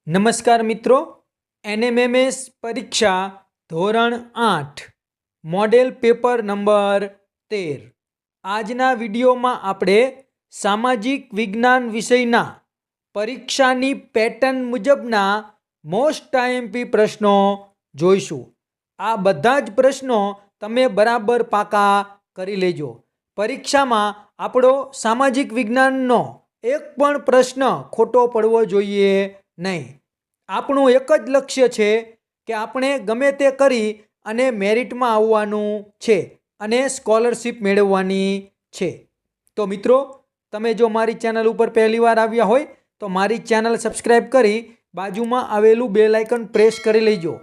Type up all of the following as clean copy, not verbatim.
નમસ્કાર મિત્રો, એનએમએમએસ પરીક્ષા ધોરણ 8 મોડેલ પેપર નંબર 13 આજના વિડીયોમાં આપણે સામાજિક વિજ્ઞાન વિષયના પરીક્ષાની પેટર્ન મુજબના મોસ્ટ આઈએમપી પ્રશ્નો જોઈશું। આ બધા જ પ્રશ્નો તમે બરાબર પાકા કરી લેજો। પરીક્ષામાં આપણો સામાજિક વિજ્ઞાનનો એક પણ પ્રશ્ન ખોટો પડવો જોઈએ નહીં। આપણું એક જ લક્ષ્ય છે કે આપણે ગમે તે કરી અને મેરિટમાં આવવાનું છે અને સ્કોલરશિપ મેળવવાની છે। તો મિત્રો, તમે જો મારી ચેનલ ઉપર પહેલીવાર આવ્યા હોય તો મારી ચેનલ સબસ્ક્રાઈબ કરી બાજુમાં આવેલું બેલ આઇકન પ્રેસ કરી લેજો,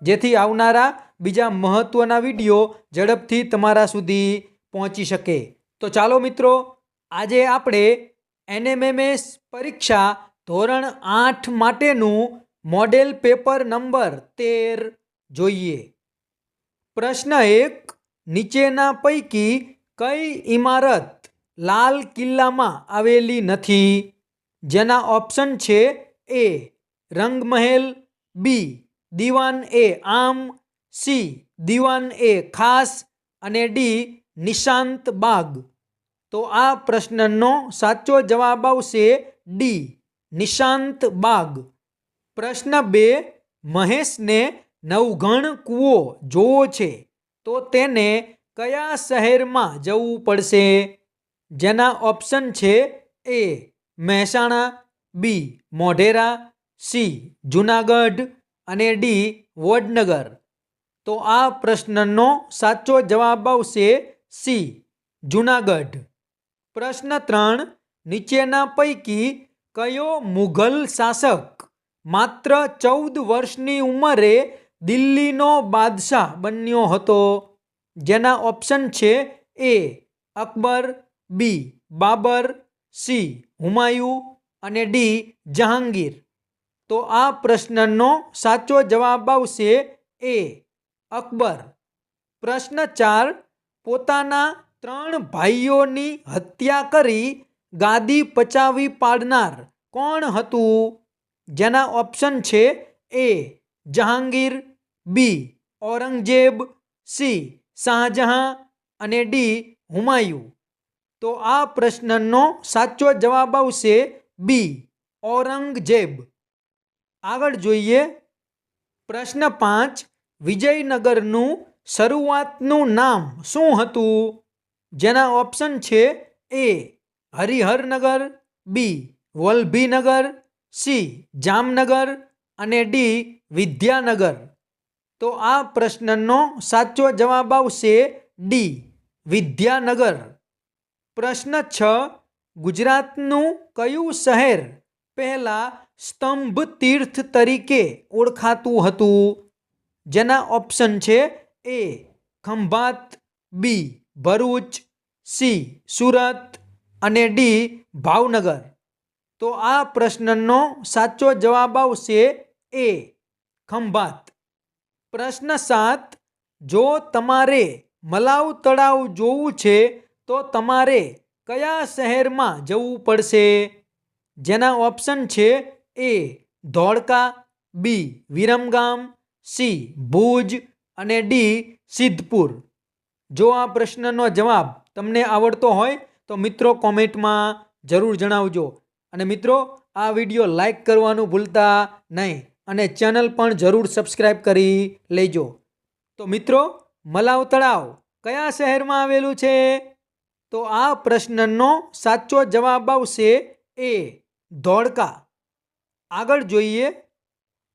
જેથી આવનારા બીજા મહત્ત્વના વિડીયો ઝડપથી તમારા સુધી પહોંચી શકે। તો ચાલો મિત્રો, આજે આપણે એનએમએમએસ પરીક્ષા ધોરણ 8 માટેનું મોડેલ પેપર નંબર 13 જોઈએ। પ્રશ્ન 1, નીચેના પૈકી કઈ ઇમારત લાલ કિલ્લામાં આવેલી નથી? જેના ઓપ્શન છે એ રંગમહેલ, બી દીવાન એ આમ, સી દીવાન એ ખાસ અને ડી નિશાંત બાગ। તો આ પ્રશ્નનો સાચો જવાબ આવશે ડી નિશાંત બાગ। પ્રશ્ન 2, મહેશને નવઘણ કૂવો જોવો છે તો તેને કયા શહેરમાં જવું પડશે? જેના ઓપ્શન છે એ મહેસાણા, બી મોઢેરા, સી જુનાગઢ અને ડી વડનગર। તો આ પ્રશ્નનો સાચો જવાબ આવશે સી જુનાગઢ। પ્રશ્ન 3, નીચેના પૈકી કયો મુઘલ શાસક માત્ર 14 વર્ષની ઉંમરે દિલ્હીનો બાદશાહ બન્યો હતો? જેના ઓપ્શન છે એ અકબર, બી બાબર, સી હુમાયુ અને ડી જહાંગીર। તો આ પ્રશ્નનો સાચો જવાબ આવશે એ અકબર। પ્રશ્ન 4, પોતાના 3 ભાઈઓની હત્યા કરી ગાદી પચાવી પાડનાર કોણ હતું? જેના ઓપ્શન છે એ જહાંગીર, બી ઔરંગઝેબ, સી શાહજહાં અને ડી હુમાયુ। તો આ પ્રશ્નનો સાચો જવાબ આવશે બી ઔરંગઝેબ। આગળ જોઈએ પ્રશ્ન 5, વિજયનગરનું શરૂઆતનું નામ શું હતું? જેના ઓપ્શન છે એ હરિહરનગર, બી વલ્લભીનગર, સી જામનગર અને ડી વિદ્યાનગર। તો આ પ્રશ્નનો સાચો જવાબ આવશે ડી વિદ્યાનગર। પ્રશ્ન 6, ગુજરાતનું કયું શહેર પહેલા સ્તંભ તીર્થ તરીકે ઓળખાતું હતું? જેના ઓપ્શન છે એ ખંભાત, બી ભરૂચ, સી સુરત અને ડી ભાવનગર। તો આ પ્રશ્નનો સાચો જવાબ આવશે એ ખંભાત। પ્રશ્ન 7, જો તમારે મલાવ તળાવ જોવું છે તો તમારે કયા શહેરમાં જવું પડશે? જેના ઓપ્શન છે એ ધોળકા, બી વિરમગામ, સી ભુજ અને ડી સિદ્ધપુર। જો આ પ્રશ્નનો જવાબ તમને આવડતો હોય તો મિત્રો કોમેન્ટમાં જરૂર જણાવજો। અને મિત્રો, આ વિડીયો લાઈક કરવાનું ભૂલતા નહીં અને ચેનલ પણ જરૂર સબસ્ક્રાઈબ કરી લેજો। તો મિત્રો, મલાવ તળાવ કયા શહેરમાં આવેલું છે? તો આ પ્રશ્નનો સાચો જવાબ આવશે એ ધોળકા। આગળ જોઈએ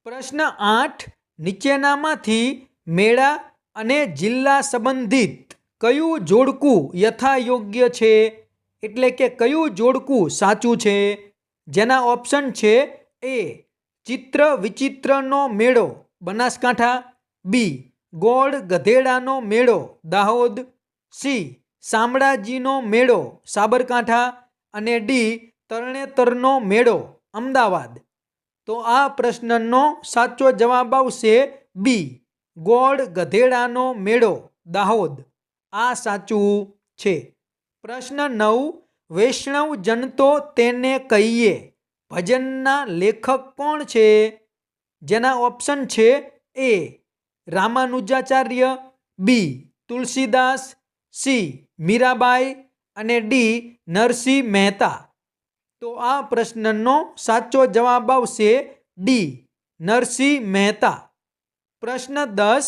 પ્રશ્ન 8, નીચેનામાંથી મેળા અને જિલ્લા સંબંધિત કયું જોડકું યથાયોગ્ય છે? એટલે કે કયું જોડકું સાચું છે? જેના ઓપ્શન છે એ ચિત્ર વિચિત્રનો મેળો બનાસકાંઠા, બી ગોળ ગધેડાનો મેળો દાહોદ, સી શામળાજીનો મેળો સાબરકાંઠા અને ડી તરણેતરનો મેળો અમદાવાદ। તો આ પ્રશ્નનો સાચો જવાબ આવશે બી ગોળ ગધેડાનો મેળો દાહોદ। આ સાચું છે। પ્રશ્ન 9, વૈષ્ણવ જન તો તેને કહીએ ભજનના લેખક કોણ છે? જેના ઓપ્શન છે એ રામાનુજાચાર્ય, બી તુલસીદાસ, સી મીરાબાઈ અને ડી નરસિંહ મહેતા. તો આ પ્રશ્નનો સાચો જવાબ આવશે ડી નરસિંહ મહેતા. પ્રશ્ન 10.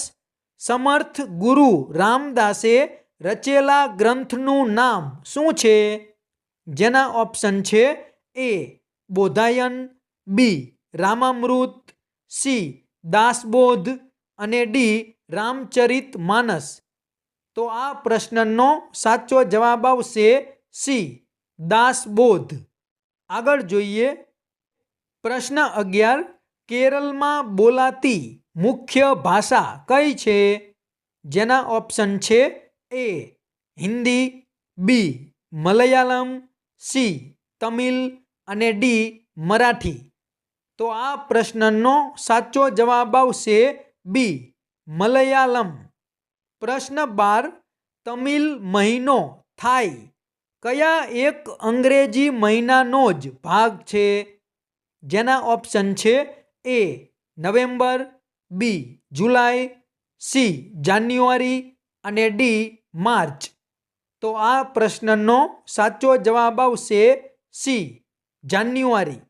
સમર્થ ગુરુ રામદાસે રચેલા ગ્રંથનું નામ શું છે? જેના ઓપ્શન છે એ બોધાયન, બી રામામૃત, સી દાસબોધ અને ડી રામચરિત માનસ. તો આ પ્રશ્નનો સાચો જવાબ આવશે સી દાસબોધ. આગળ જોઈએ પ્રશ્ન 11. કેરળમાં બોલાતી મુખ્ય ભાષા કઈ છે? જેના ઓપ્શન છે એ હિન્દી, બી મલયાલમ, સી તમિલ અને ડી મરાઠી. તો આ પ્રશ્નનો સાચો જવાબ આવશે બી મલયાલમ. પ્રશ્ન 12. તમિલ મહિનો થાય કયા એક અંગ્રેજી મહિનાનો જ ભાગ છે? જેના ઓપ્શન છે એ નવેમ્બર, બી જુલાઈ, સી જાન્યુઆરી અને ડી માર્ચ. તો આ પ્રશ્નનો સાચો જવાબ આવશે સી જાન્યુઆરી.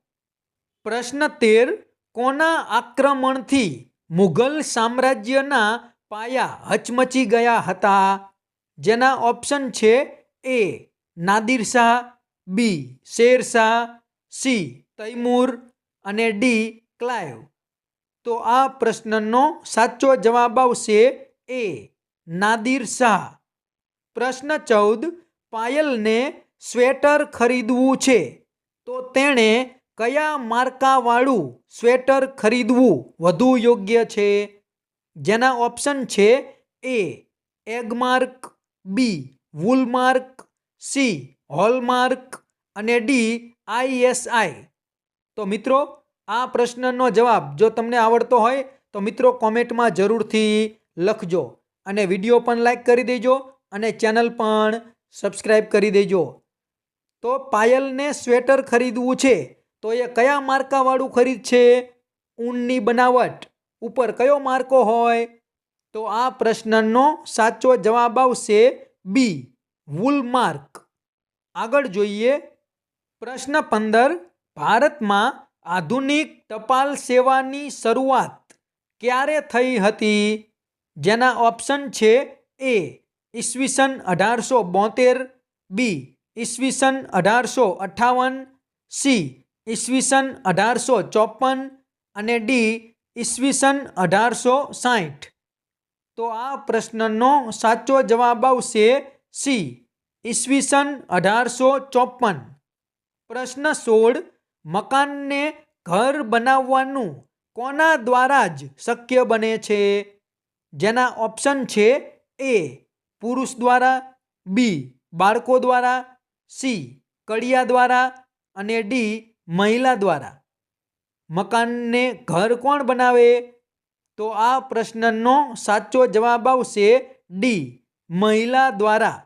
પ્રશ્ન 13. કોના આક્રમણથી મુઘલ સામ્રાજ્યના પાયા હચમચી ગયા હતા? જેના ઓપ્શન છે એ નાદિર શાહ, બી શેરશાહ, સી તૈમૂર અને ડી ક્લાઇવ. તો આ પ્રશ્નનો સાચો જવાબ આવશે એ નાદિર શાહ. પ્રશ્ન 14. પાયલને સ્વેટર ખરીદવું છે તો તેણે કયા માર્કાવાળું સ્વેટર ખરીદવું વધુ યોગ્ય છે? જેના ઓપ્શન છે એ એગમાર્ક, બી વૂલમાર્ક, સી હોલમાર્ક અને ડી ISI. તો મિત્રો આ પ્રશ્નનો જવાબ જો તમને આવડતો હોય તો મિત્રો કોમેન્ટમાં જરૂરથી લખજો અને વિડીયો પણ લાઈક કરી દેજો અને ચેનલ પણ સબસ્ક્રાઈબ કરી દેજો. તો પાયલને સ્વેટર ખરીદવું છે તો એ કયા માર્કાવાળું ખરીદશે? ઊનની બનાવટ ઉપર કયો માર્કો હોય? તો આ પ્રશ્નનો સાચો જવાબ આવશે બી વૂલમાર્ક. આગળ જોઈએ પ્રશ્ન 15. ભારતમાં આધુનિક ટપાલ સેવાની શરૂઆત ક્યારે થઈ હતી? જેના ઓપ્શન છે એ ઈસવીસન 1872, બી ઈસવીસન 1858, સી ઈસવીસન 1854 અને ડી ઈસવીસન 1860. તો આ પ્રશ્નનો સાચો જવાબ આવશે સી ઈસવીસન 1854. પ્રશ્ન 16. મકાનને ઘર બનાવવાનું કોના દ્વારા જ શક્ય બને છે? જેના ઓપ્શન છે એ પુરુષ દ્વારા, બી બાળકો દ્વારા, સી કડિયા દ્વારા અને ડી મહિલા દ્વારા. મકાનને ઘર કોણ બનાવે? તો આ પ્રશ્નનો સાચો જવાબ આવશે ડી મહિલા દ્વારા.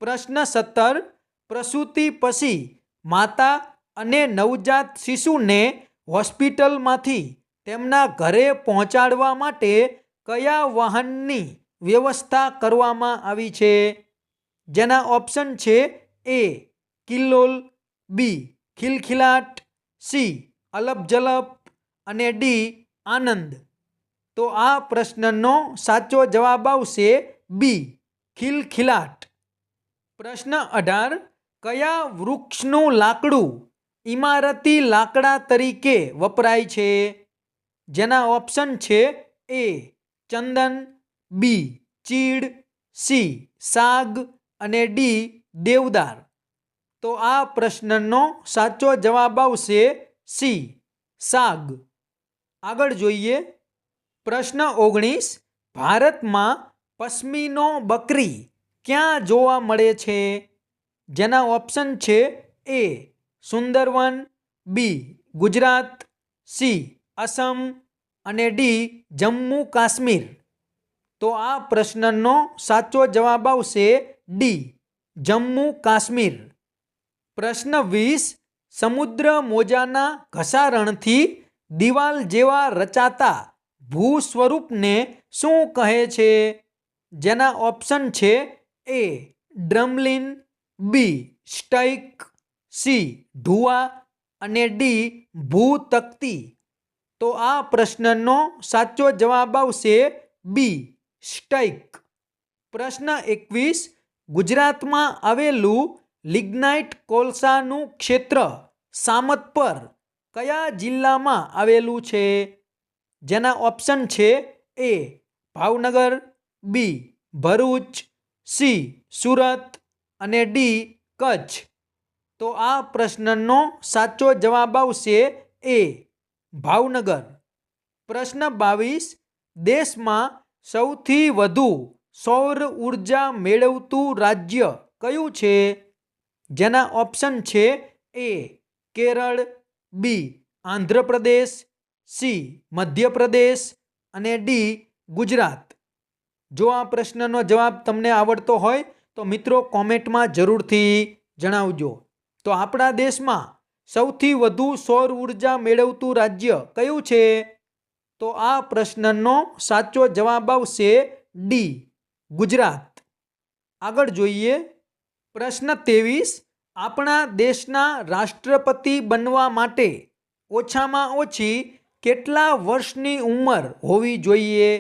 પ્રશ્ન 17. પ્રસૂતિ પછી માતા અને નવજાત શિશુને હોસ્પિટલમાંથી તેમના ઘરે પહોંચાડવા માટે કયા વાહનની વ્યવસ્થા કરવામાં આવી છે? જેના ઓપ્શન છે એ કિલ્લોલ, બી ખિલખિલાટ, સી અલપ જલપ અને ડી આનંદ. તો આ પ્રશ્નનો સાચો જવાબ આવશે બી ખિલખિલાટ. પ્રશ્ન 18. કયા વૃક્ષનું લાકડું ઇમારતી લાકડા તરીકે વપરાય છે? જેના ઓપ્શન છે એ ચંદન, બી ચીડ, સી સાગ અને ડી દેવદાર. તો આ પ્રશ્નનો સાચો જવાબ આવશે સી સાગ. આગળ જોઈએ પ્રશ્ન 19. ભારતમાં પશ્મિનો બકરી ક્યાં જોવા મળે છે? જેના ઓપ્શન છે એ સુંદરવન, બી ગુજરાત, સી અસમ અને ડી જમ્મુ કાશ્મીર. તો આ પ્રશ્નનો સાચો જવાબ આવશે ડી જમ્મુ કાશ્મીર. પ્રશ્ન 20. સમુદ્ર મોજાના ઘસારણથી દિવાલ જેવા રચાતા ભૂ સ્વરૂપને શું કહે છે? જેના ઓપ્શન છે એ ડ્રમલિન, બી સ્ટૈક, સી ઢુવા અને ડી ભૂતકતી. તો આ પ્રશ્નનો સાચો જવાબ આવશે બી સ્ટૈક. પ્રશ્ન 21. ગુજરાતમાં આવેલું લિગ્નાઇટ કોલસાનું ક્ષેત્ર સામત પર કયા જિલ્લામાં આવેલું છે? જેના ઓપ્શન છે એ ભાવનગર, બી ભરૂચ, સી સુરત અને ડી કચ્છ. તો આ પ્રશ્નનો સાચો જવાબ આવશે એ ભાવનગર. પ્રશ્ન 22. દેશમાં સૌથી વધુ સૌર ઉર્જા મેળવતું રાજ્ય કયું છે? જેના ઓપ્શન છે એ કેરળ, બી આંધ્રપ્રદેશ, સી મધ્યપ્રદેશ અને ડી ગુજરાત. જો આ પ્રશ્નનો જવાબ તમને આવડતો હોય તો મિત્રો કોમેન્ટમાં જરૂરથી જણાવજો. તો આપણા દેશમાં સૌથી વધુ સૌર ઉર્જા મેળવતું રાજ્ય કયું છે? તો આ પ્રશ્નનો સાચો જવાબ આવશે ડી ગુજરાત. આગળ જોઈએ પ્રશ્ન 23. આપણા દેશના રાષ્ટ્રપતિ બનવા માટે ઓછામાં ઓછી કેટલા વર્ષની ઉંમર હોવી જોઈએ?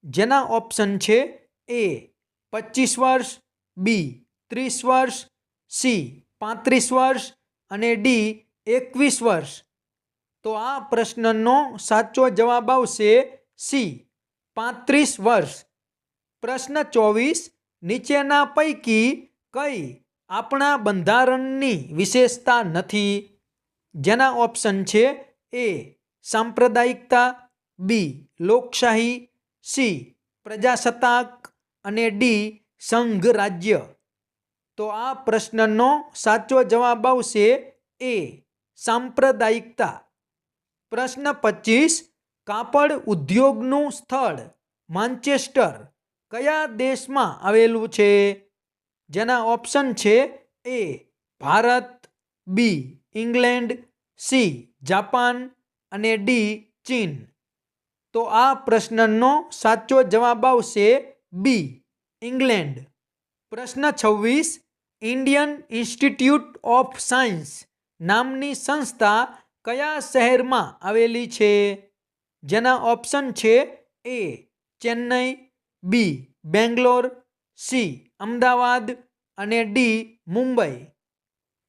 જેના ઓપ્શન છે એ 25 વર્ષ, બી 30 વર્ષ, સી 35 વર્ષ અને ડી 21 વર્ષ. તો આ પ્રશ્નનો સાચો જવાબ આવશે સી 35 વર્ષ. પ્રશ્ન 24. નીચેના પૈકી કઈ આપણા બંધારણની વિશેષતા નથી? જેના ઓપ્શન છે એ સાંપ્રદાયિકતા, બી લોકશાહી, સી પ્રજાસત્તાક અને ડી સંઘ રાજ્ય. તો આ પ્રશ્નનો સાચો જવાબ આવશે એ સાંપ્રદાયિકતા. પ્રશ્ન 25. કાપડ ઉદ્યોગનું સ્થળ માન્ચેસ્ટર કયા દેશમાં આવેલું છે? જેના ઓપ્શન છે A Bharat, B England, C Japan અને ડી ચીન. તો આ પ્રશ્નનો સાચો જવાબ આવશે બી ઇંગ્લેન્ડ. પ્રશ્ન 26. ઇન્ડિયન ઇન્સ્ટિટ્યૂટ ઓફ સાયન્સ નામની સંસ્થા કયા શહેરમાં આવેલી છે? જેના ઓપ્શન છે એ ચેન્નઈ, બી બેંગ્લોર, સી અમદાવાદ અને ડી મુંબઈ.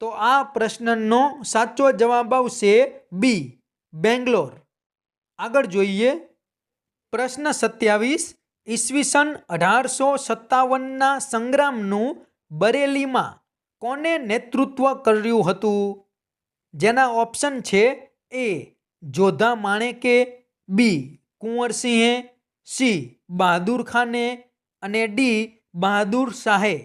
તો આ પ્રશ્નનો સાચો જવાબ આવશે બી બેંગ્લોર. આગળ જોઈએ પ્રશ્ન 27. ઈસવીસન 1857ના સંગ્રામનું બરેલીમાં કોને નેતૃત્વ કર્યું હતું? જેના ઓપ્શન છે એ જોધા માણેકે, બી કુંવરસિંહે, સી બહાદુર ખાને અને ડી બહાદુર શાહે.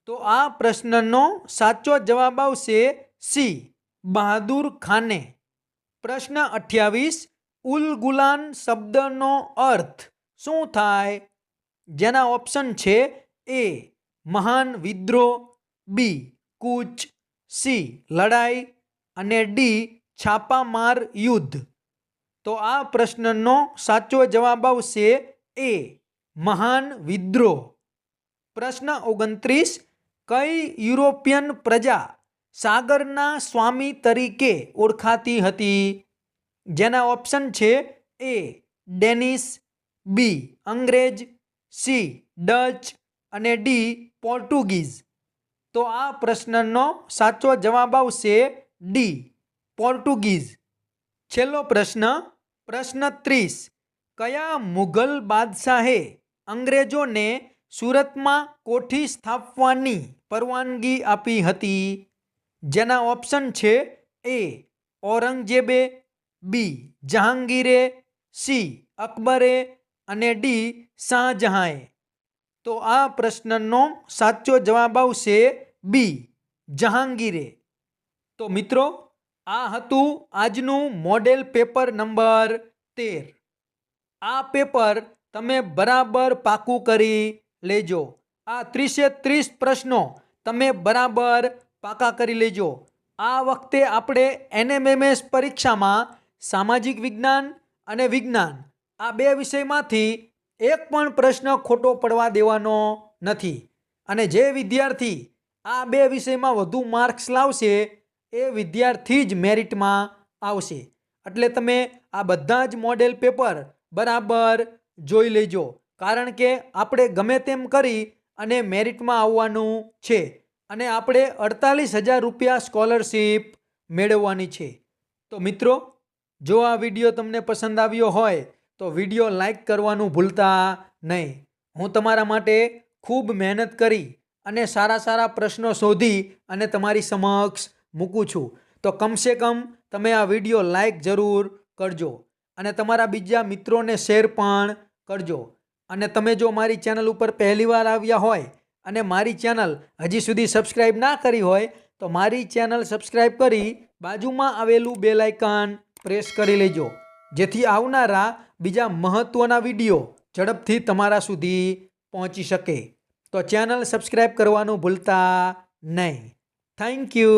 તો આ પ્રશ્નનો સાચો જવાબ આવશે સી બહાદુર ખાને. પ્રશ્ન 28. ઉલ ગુલાન શબ્દનો અર્થ શું થાય? જેના ઓપ્શન છે એ મહાન વિદ્રોહ, બી કૂચ, સી લડાઈ અને ડી છાપામાર યુદ્ધ. તો આ પ્રશ્નનો સાચો જવાબ આવશે એ મહાન વિદ્રોહ. પ્રશ્ન 29. કઈ યુરોપિયન પ્રજા સાગરના સ્વામી તરીકે ઓળખાતી હતી? જેના ઓપ્શન છે એ ડેનિશ, બી અંગ્રેજ, સી ડચ અને ડી પોર્ટુગીઝ. તો આ પ્રશ્નનો સાચો જવાબ આવશે ડી પોર્ટુગીઝ. છેલ્લો પ્રશ્ન 30. કયા મુઘલ બાદશાહે અંગ્રેજોને સુરતમાં કોઠી સ્થાપવાની પરવાનગી આપી હતી? જેના ઓપ્શન છે એ ઔરંગઝેબે, બી જહાંગીરે, સી અકબરે અને ડી શાહજહાંએ. તો આ પ્રશ્નનો સાચો જવાબ આવશે બી જહાંગીરે. તો મિત્રો આ હતું આજનું મોડેલ પેપર નંબર 13. આ પેપર તમે બરાબર પાકું કરી લેજો. આ 30 પ્રશ્નો તમે બરાબર પાકા કરી લેજો. આ વખતે આપણે NMMS પરીક્ષામાં સામાજિક વિજ્ઞાન અને વિજ્ઞાન આ બે વિષયમાંથી એક પણ પ્રશ્ન ખોટો પડવા દેવાનો નથી. અને જે વિદ્યાર્થી આ બે વિષયમાં વધુ માર્ક્સ લાવશે એ વિદ્યાર્થી જ મેરિટમાં આવશે. એટલે તમે આ બધા જ મોડેલ પેપર બરાબર જોઈ લેજો, કારણ કે આપણે ગમે તેમ કરી અને મેરિટમાં આવવાનું છે અને આપણે 48,000 રૂપિયા સ્કોલરશીપ મેળવવાની છે. તો મિત્રો, જો આ વિડીયો તમને પસંદ આવ્યો હોય તો વિડીયો લાઈક કરવાનું ભૂલતા નહીં. હું તમારા માટે ખૂબ મહેનત કરી અને સારા સારા પ્રશ્નો શોધી અને તમારી સમક્ષ મૂકું છું. તો કમસે કમ તમે આ વિડીયો લાઈક જરૂર કરજો અને તમારા બીજા મિત્રોને શેર પણ કરજો. અને તમે જો મારી ચેનલ ઉપર પહેલીવાર આવ્યા હોય અને મારી ચેનલ હજી સુધી સબસ્ક્રાઈબ ના કરી હોય તો મારી ચેનલ સબસ્ક્રાઈબ કરી બાજુમાં આવેલું બેલ આઇકન પ્રેસ કરી લેજો, જેથી આવનારા બીજા મહત્ત્વના વિડીયો ઝડપથી તમારા સુધી પહોંચી શકે. તો ચેનલ સબસ્ક્રાઈબ કરવાનું ભૂલતા નહીં. Thank you.